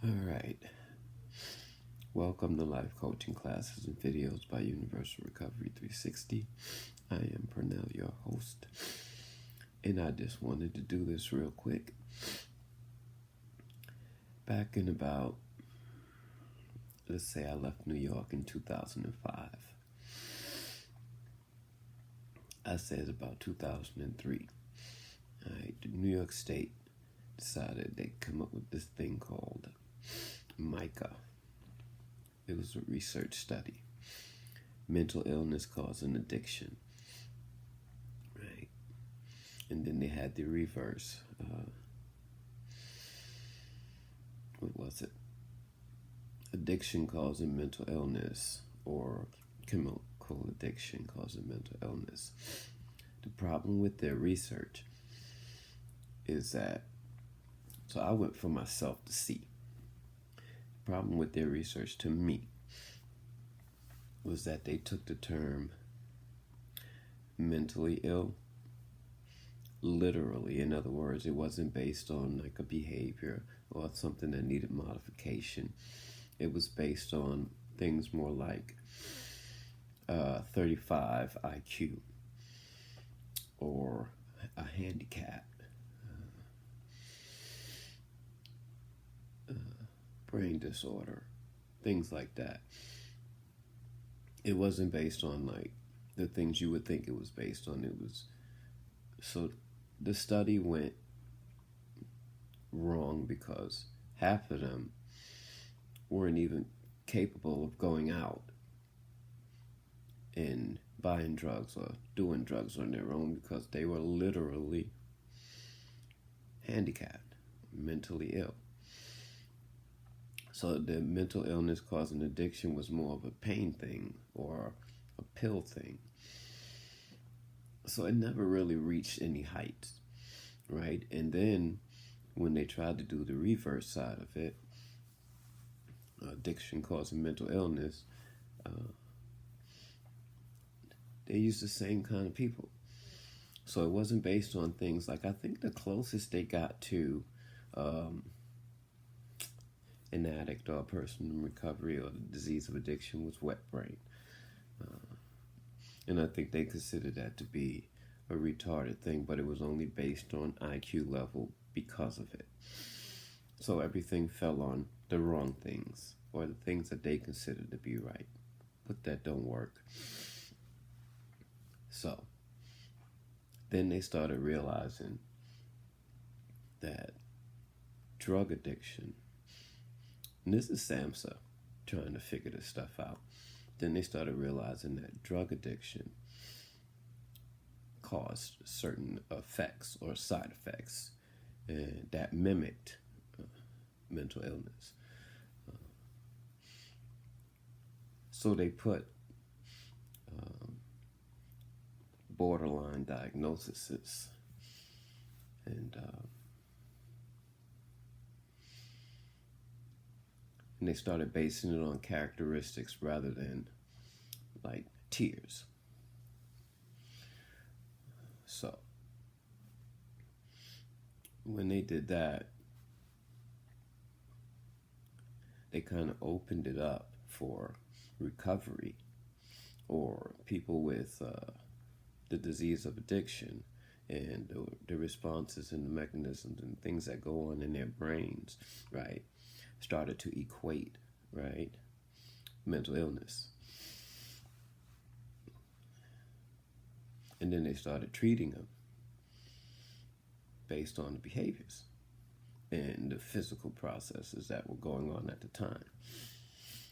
All right. Welcome to Life Coaching Classes and Videos by Universal Recovery 360. I am Pernell, your host, and I just wanted to do this real quick. Back in about, let's say I left New York in 2005. I say it's about 2003. All right, New York State decided they'd come up with this thing called Mica. It was a research study. Mental illness causing addiction. Right? And then they had the reverse. What was it? Addiction causing mental illness, or chemical addiction causing mental illness. The problem with their research is that, so I went for myself to see. The problem with their research, to me, was that they took the term mentally ill literally. In other words, it wasn't based on like a behavior or something that needed modification. It was based on things more like 35 IQ or a handicap, brain disorder, things like that. It wasn't based on like the things you would think it was based on. It was, so the study went wrong because half of them weren't even capable of going out and buying drugs or doing drugs on their own because they were literally handicapped, mentally ill. So the mental illness causing addiction was more of a pain thing or a pill thing. So it never really reached any heights, right? And then when they tried to do the reverse side of it, addiction causing mental illness, they used the same kind of people. So it wasn't based on things like, I think the closest they got to an addict or a person in recovery or the disease of addiction was wet brain. And I think they considered that to be a retarded thing, but it was only based on IQ level because of it. So everything fell on the wrong things, or the things that they considered to be right, but that don't work. So then they started realizing that drug addiction, and this is SAMHSA trying to figure this stuff out. Then they started realizing that drug addiction caused certain effects or side effects that mimicked mental illness. So they put borderline diagnoses and they started basing it on characteristics rather than like tiers. So when they did that, they kind of opened it up for recovery or people with the disease of addiction and the responses and the mechanisms and things that go on in their brains, right, started to equate, right, mental illness. And then they started treating them based on the behaviors and the physical processes that were going on at the time.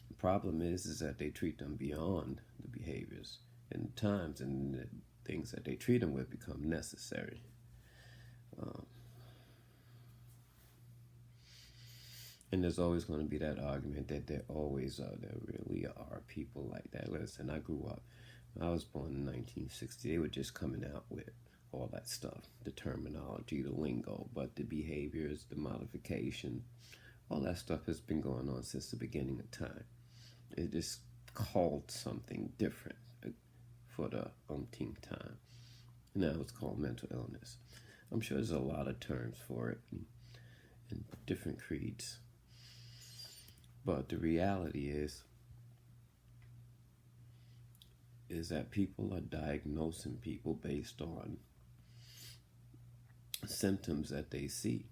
The problem is that they treat them beyond the behaviors and the times, and the things that they treat them with become necessary. And there's always going to be that argument that there really are people like that. Listen, I grew up, I was born in 1960. They were just coming out with all that stuff, the terminology, the lingo, but the behaviors, the modification, all that stuff has been going on since the beginning of time. It is called something different for the umpteenth time. Now it's called mental illness. I'm sure there's a lot of terms for it in different creeds. But the reality is that people are diagnosing people based on symptoms that they see.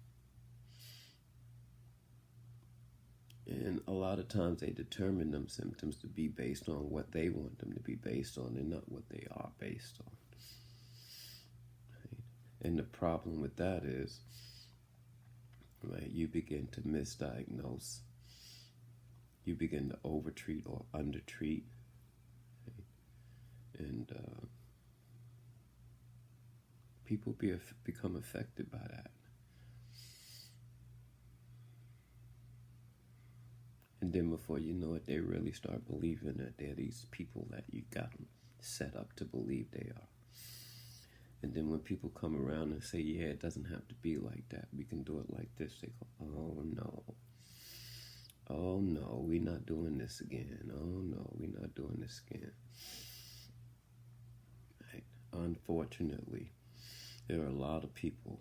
And a lot of times they determine them symptoms to be based on what they want them to be based on and not what they are based on. Right? And the problem with that is, right, you begin to misdiagnose. You begin to overtreat or undertreat. Right? And people become affected by that. And then before you know it, they really start believing that they're these people that you got them set up to believe they are. And then when people come around and say, yeah, it doesn't have to be like that, we can do it like this, they go, oh no. Oh no, we're not doing this again. Oh no, we're not doing this again. Right? Unfortunately, there are a lot of people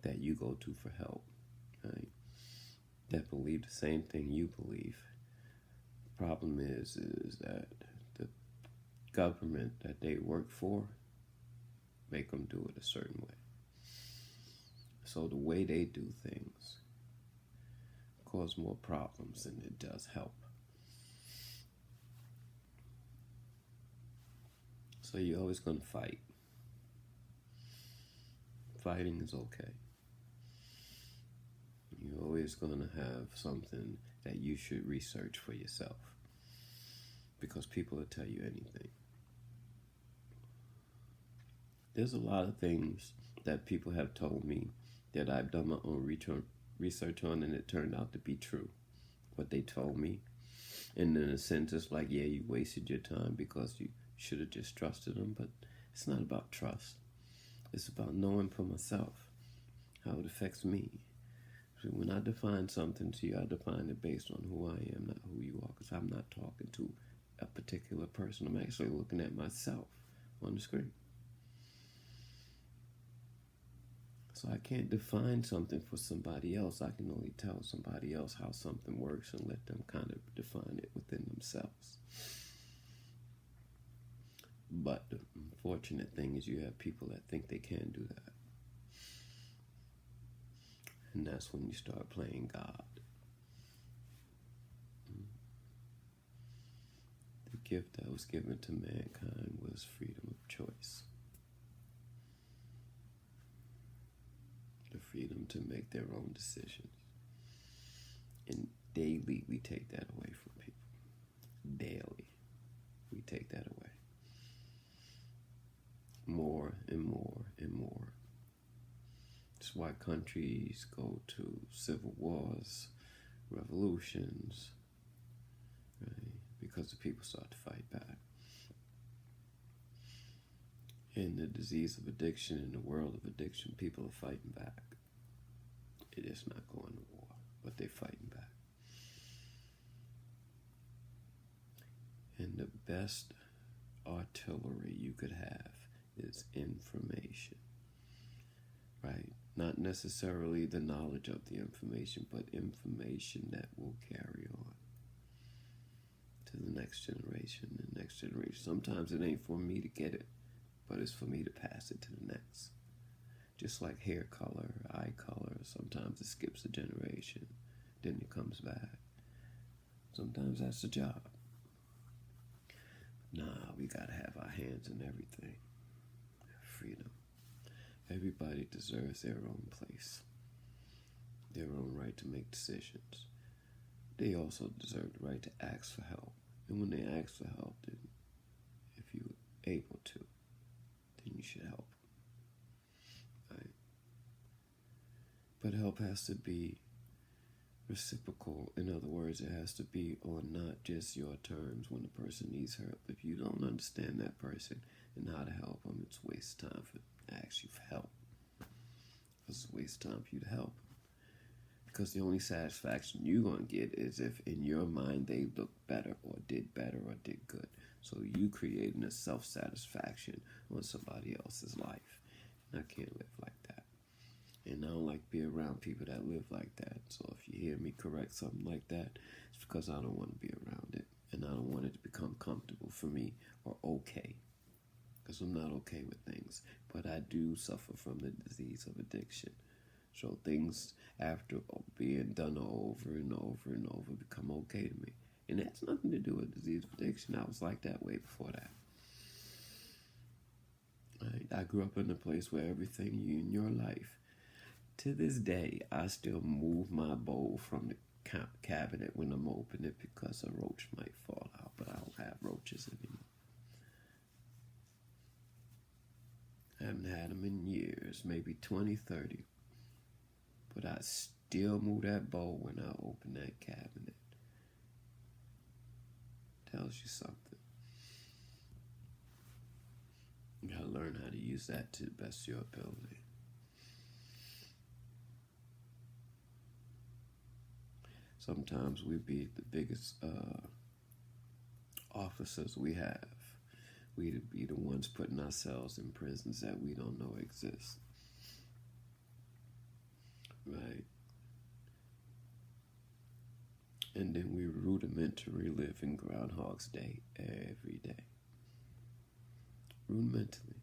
that you go to for help, right, that believe the same thing you believe. The problem is that the government that they work for make them do it a certain way. So the way they do things cause more problems than it does help. So you're always going to fight. Fighting is okay. You're always going to have something that you should research for yourself, because people will tell you anything. There's a lot of things that people have told me that I've done my own research on, and it turned out to be true, what they told me. And in a sense, it's like, yeah, you wasted your time because you should have just trusted them. But it's not about trust. It's about knowing for myself how it affects me. So when I define something to you, I define it based on who I am, not who you are, because I'm not talking to a particular person. I'm actually looking at myself on the screen. So I can't define something for somebody else. I can only tell somebody else how something works and let them kind of define it within themselves. But the unfortunate thing is you have people that think they can do that. And that's when you start playing God. The gift that was given to mankind was freedom of choice. The freedom to make their own decisions. And daily we take that away from people. Daily we take that away. More and more and more. That's why countries go to civil wars, revolutions, right? Because the people start to fight back. In the disease of addiction, in the world of addiction, people are fighting back. It is not going to war, but they're fighting back. And the best artillery you could have is information, right? Not necessarily the knowledge of the information, but information that will carry on to the next generation and next generation. Sometimes it ain't for me to get it, but it's for me to pass it to the next. Just like hair color, eye color, sometimes it skips a generation, then it comes back. Sometimes that's the job. Nah, we gotta have our hands in everything. Freedom. Everybody deserves their own place, their own right to make decisions. They also deserve the right to ask for help. And when they ask for help, then if you're able to, then you should help. Right? But help has to be reciprocal. In other words, it has to be on not just your terms when a person needs help. If you don't understand that person and how to help them, it's a waste of time to ask you for help. It's a waste of time for you to help. Because the only satisfaction you're going to get is if in your mind they look better or did good. So you creating a self-satisfaction on somebody else's life. And I can't live like that. And I don't like to be around people that live like that. So if you hear me correct something like that, it's because I don't want to be around it. And I don't want it to become comfortable for me or okay. Because I'm not okay with things. But I do suffer from the disease of addiction. So things after being done over and over and over become okay to me. And that's nothing to do with disease of addiction. I was like that way before that. Right? I grew up in a place where everything in your life, to this day, I still move my bowl from the cabinet when I'm opening it because a roach might fall out, but I don't have roaches anymore. I haven't had them in years, maybe 20, 30. But I still move that bowl when I open that cabinet. Tells you something. You gotta learn how to use that to the best of your ability. Sometimes we be the biggest officers we have. We be the ones putting ourselves in prisons that we don't know exist. Right? And then we rudimentally live in Groundhog's Day every day. Rudimentally.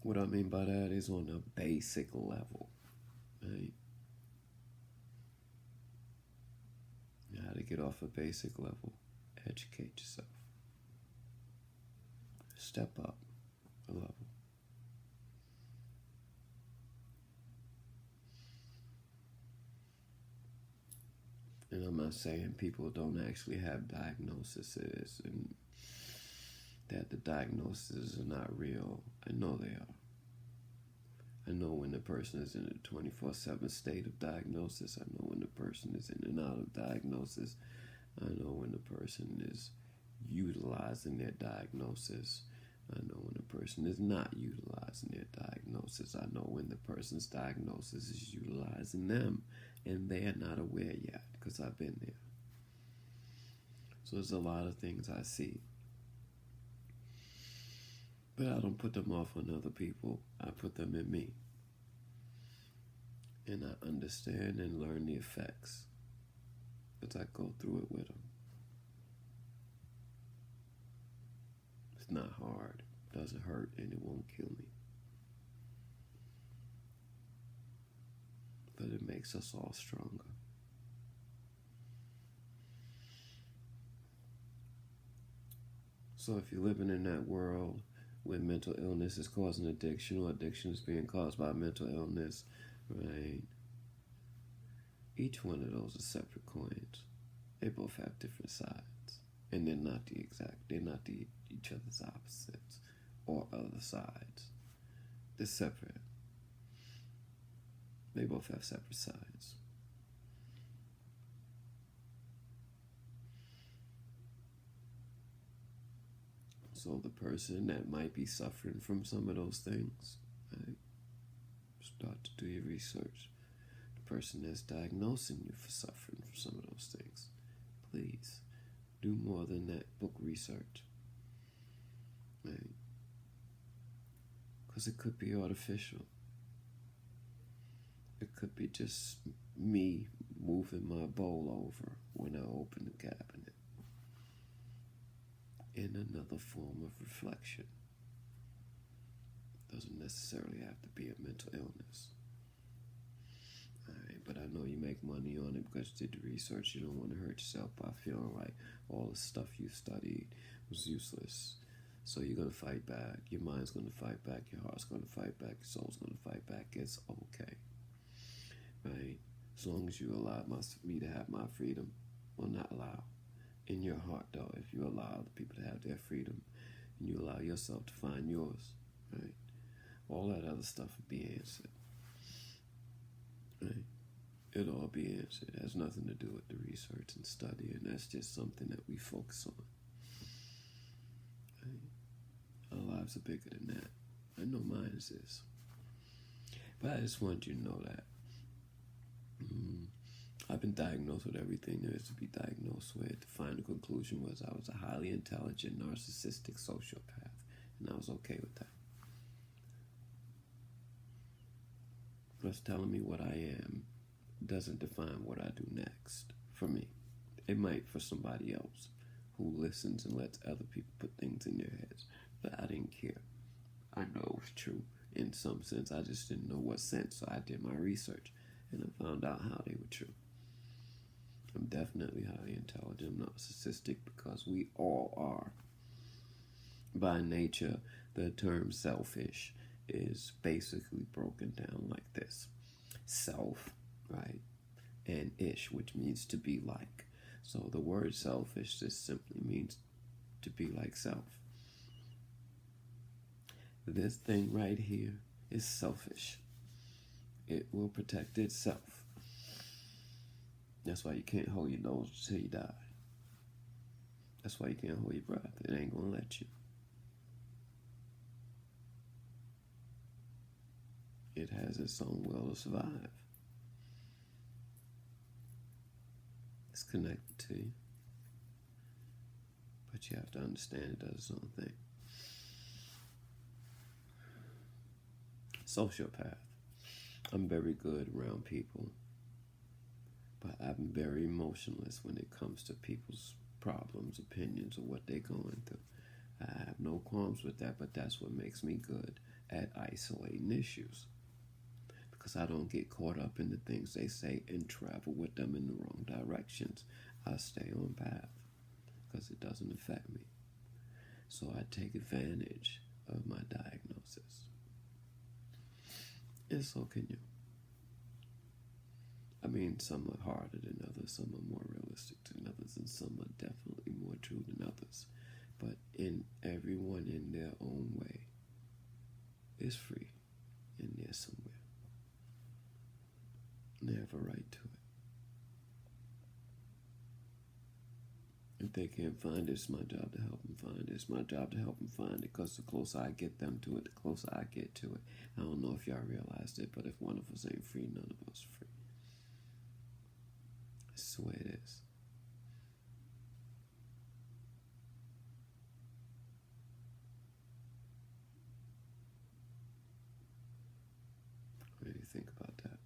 What I mean by that is on a basic level. Right? How to get off a basic level. Educate yourself. Step up a level. And I'm not saying people don't actually have diagnoses and that the diagnoses are not real. I know they are. I know when the person is in a 24/7 state of diagnosis. I know when the person is in and out of diagnosis. I know when the person is utilizing their diagnosis. I know when the person is not utilizing their diagnosis. I know when the person's diagnosis is utilizing them and they are not aware yet because I've been there. So there's a lot of things I see. But I don't put them off on other people. I put them in me. And I understand and learn the effects because I go through it with them. It's not hard. It doesn't hurt and it won't kill me. But it makes us all stronger. So if you're living in that world where mental illness is causing addiction or addiction is being caused by mental illness, right? Each one of those are separate coins. They both have different sides. And they're not each other's opposites or other sides. They're separate. They both have separate sides. So the person that might be suffering from some of those things, right? Start to do your research. The person that's diagnosing you for suffering from some of those things, please do more than that book research, right? Because it could be artificial. It could be just me moving my bowl over when I open the cabinet in another form of reflection. Doesn't necessarily have to be a mental illness. Alright, but I know you make money on it because you did the research. You don't want to hurt yourself by feeling like all the stuff you studied was useless. So you're going to fight back. Your mind's going to fight back. Your heart's going to fight back. Your soul's going to fight back. It's okay. Right? As long as you allow me to have my freedom, or not allow. In your heart, though, if you allow other people to have their freedom, and you allow yourself to find yours, right? All that other stuff will be answered. Right? It'll all be answered. It has nothing to do with the research and study, and that's just something that we focus on. Right? Our lives are bigger than that. I know mine is. But I just want you to know that. I've been diagnosed with everything there is to be diagnosed with. The final conclusion was I was a highly intelligent, narcissistic sociopath, and I was okay with that. What's telling me what I am doesn't define what I do next for me. It might for somebody else who listens and lets other people put things in their heads. But I didn't care. I know it was true in some sense. I just didn't know what sense. So I did my research and I found out how they were true. I'm definitely highly intelligent. I'm narcissistic because we all are. By nature, the term selfish is basically broken down like this. Self, right? And ish, which means to be like. So the word selfish just simply means to be like self. This thing right here is selfish. It will protect itself. That's why you can't hold your nose till you die. That's why you can't hold your breath. It ain't gonna let you. It has its own will to survive. It's connected to you. But you have to understand it does its own thing. Sociopath. I'm very good around people, but I'm very emotionless when it comes to people's problems, opinions, or what they're going through. I have no qualms with that, but that's what makes me good at isolating issues. Because I don't get caught up in the things they say and travel with them in the wrong directions. I stay on path because it doesn't affect me. So I take advantage of my diagnosis. And so can you. I mean, some are harder than others, some are more realistic than others, and some are definitely more true than others. But in everyone in their own way is free in there somewhere. They have a right to it. If they can't find it, it's my job to help them find it. It's my job to help them find it, because the closer I get them to it, the closer I get to it. I don't know if y'all realized it, but if one of us ain't free, none of us are free. It's the way it is. What do you think about that?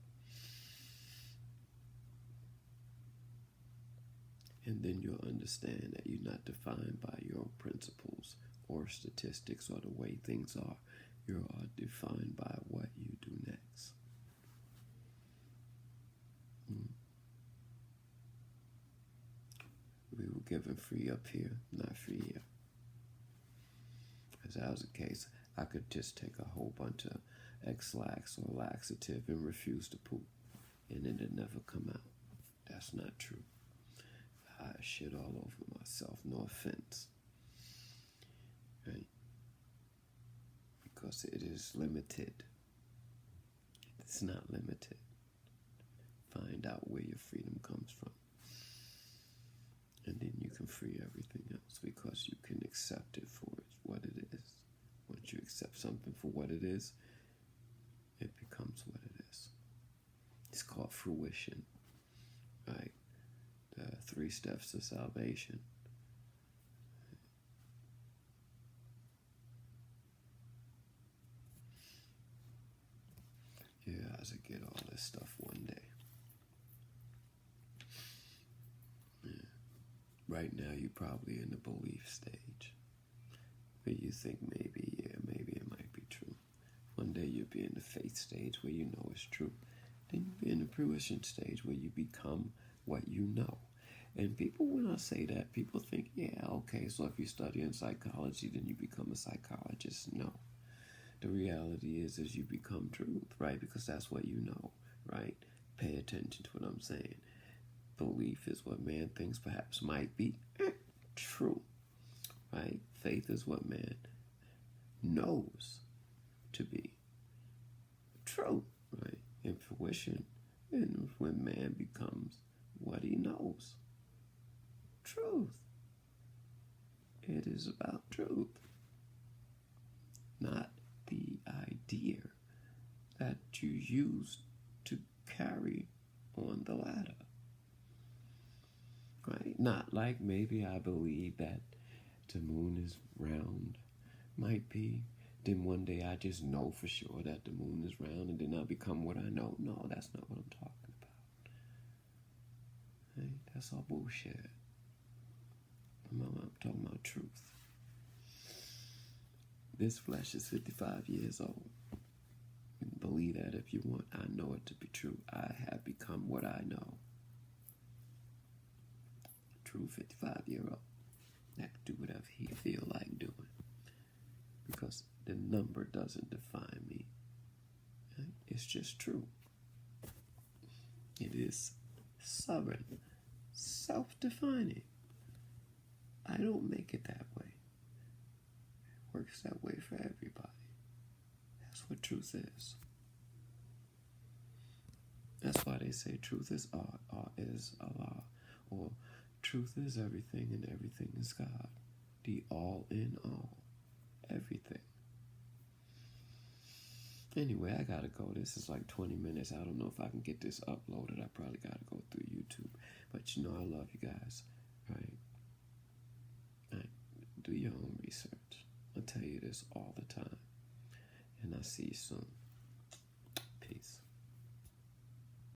And then you'll understand that you're not defined by your principles or statistics or the way things are. You are defined by what you do next. We were given free up here, not free here. If that was the case, I could just take a whole bunch of X-Lax or laxative and refuse to poop, and it'd never come out. That's not true. I shit all over myself, no offense. Right? Because it is limited. It's not limited. Find out where your freedom comes from. And then you can free everything else, because you can accept it for what it is. Once you accept something for what it is, it becomes what it is. It's called fruition, right? The 3 steps to salvation. Yeah, I should get all this stuff one day. Right now, you're probably in the belief stage, where you think maybe it might be true. One day you'll be in the faith stage where you know it's true. Then you'll be in the fruition stage where you become what you know. And people, when I say that, people think, yeah, okay, so if you study in psychology, then you become a psychologist. No. The reality is you become truth, right? Because that's what you know, right? Pay attention to what I'm saying. Belief is what man thinks perhaps might be true, right? Faith is what man knows to be true, right? And fruition, and when man becomes what he knows, truth. It is about truth, not the idea that you use to carry on the ladder. Right? Not like maybe I believe that the moon is round. Might be. then one day I just know for sure that the moon is round, and then I become what I know. No, that's not what I'm talking about. Hey, that's all bullshit. I'm talking about truth. This flesh is 55 years old. You can believe that if you want. I know it to be true. I have become what I know. True 55-year-old. That can do whatever he feel like doing. Because the number doesn't define me. It's just true. It is sovereign, self-defining. I don't make it that way. It works that way for everybody. That's what truth is. That's why they say truth is art, art is Allah, or truth is everything and everything is God. The all in all. Everything. Anyway, I gotta go. This is like 20 minutes. I don't know if I can get this uploaded. I probably gotta go through YouTube. But you know I love you guys. Right? Do your own research. I tell you this all the time. And I'll see you soon. Peace.